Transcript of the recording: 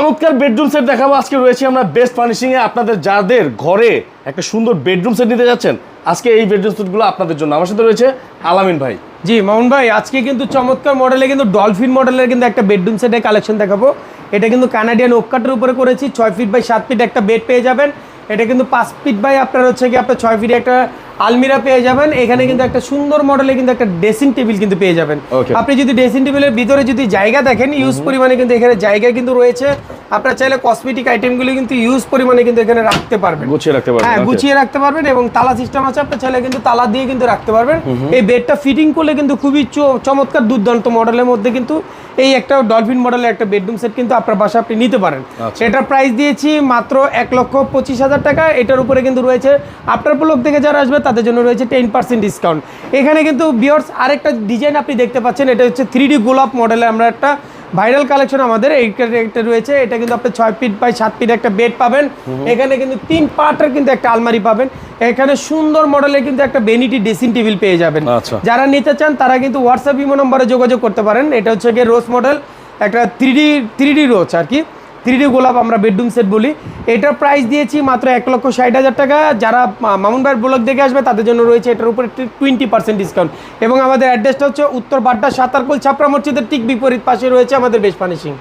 চমৎকার bedroom set দেখাবো আজকে। রয়েছে আমরা বেস্ট ফার্নিশিং এ। আপনাদের যাদের ঘরে একটা সুন্দর বেডরুম সেট নিতে যাচ্ছেন, আজকে এই বেডরুম সেটগুলো আপনাদের জন্য। আমার সাথে রয়েছে আলামিন ভাই। জি মামুন ভাই, আজকে কিন্তু চমৎকার মডেলে কিন্তু ডলফিন মডেলের কিন্তু একটা বেডরুম সেটের কালেকশন দেখাবো। এটা কিন্তু কানাডিয়ান ওক কাটের উপরে করেছি। 6 ফিট বাই 7 ফিট একটা বেড পেয়ে যাবেন। এটা কিন্তু 5 ফিট বাই আপনার হচ্ছে কি আপনার 6 ফিট একটা আলমিরা পেয়ে যাবেন। এখানে কিন্তু একটা সুন্দর মডেলে কিন্তু একটা ড্রেসিং টেবিল কিন্তু পেয়ে যাবেন। আপনি যদি ড্রেসিং টেবিলের ভিতরে যদি জায়গা দেখেন, ইউজ পরিমাণে কিন্তু এখানে জায়গা কিন্তু রয়েছে। আপনারা চাইলে কসমেটিক আইটেমগুলো কিন্তু ইউজ পরিমাণে কিন্তু এখানে রাখতে পারবেন, গুছিয়ে রাখতে পারবেন। হ্যাঁ গুছিয়ে রাখতে পারবেন। এবং তালা সিস্টেম আছে, আপনার চাইলে কিন্তু তালা দিয়ে কিন্তু রাখতে পারবেন। এই বেডটা ফিটিং করলে কিন্তু খুবই চমৎকার দুর্দান্ত মডেলের মধ্যে কিন্তু এই একটা ডলফিন মডেলের একটা বেডরুম সেট কিন্তু আপনার বাসায় আপনি নিতে পারেন। এটার প্রাইস দিয়েছি মাত্র 1,25,000 টাকা। এটার উপরে কিন্তু রয়েছে আপনার ব্লগ থেকে যারা আসবে তাদের জন্য রয়েছে 10% ডিসকাউন্ট। এখানে কিন্তু ভিউয়ার্স আরেকটা ডিজাইন আপনি দেখতে পাচ্ছেন, এটা হচ্ছে 3D গোলাপ মডেলে আমরা একটা ভাইরাল কালেকশন আমাদের এইটা রয়েছে। এটা কিন্তু আপনি 6 ফিট বাই 7 ফিট একটা বেড পাবেন। এখানে কিন্তু 3 পার্টের কিন্তু একটা আলমারি পাবেন। এখানে সুন্দর মডেলের কিন্তু একটা ভ্যানিটি ড্রেসিং টেবিল পেয়ে যাবেন। যারা নিতে চান তারা কিন্তু হোয়াটসঅ্যাপ ইমো নম্বরে যোগাযোগ করতে পারেন। এটা হচ্ছে গিয়ে রোজ মডেল, একটা 3D রোজ আর কি, 3D গোলাপ আমরা বেডরুম সেট বলি। এটার প্রাইস দিয়েছি মাত্র 1,60,000 টাকা। যারা মামুন ভাইয়ের ব্লগ দেখে আসবে তাদের জন্য রয়েছে এটার উপরে 20% ডিসকাউন্ট। এবং আমাদের অ্যাড্রেসটা হচ্ছে উত্তর বাড্ডা সাতারকুল ছাপড়া মসজিদের ঠিক বিপরীত পাশে রয়েছে আমাদের বেস্ট ফার্নিশিং।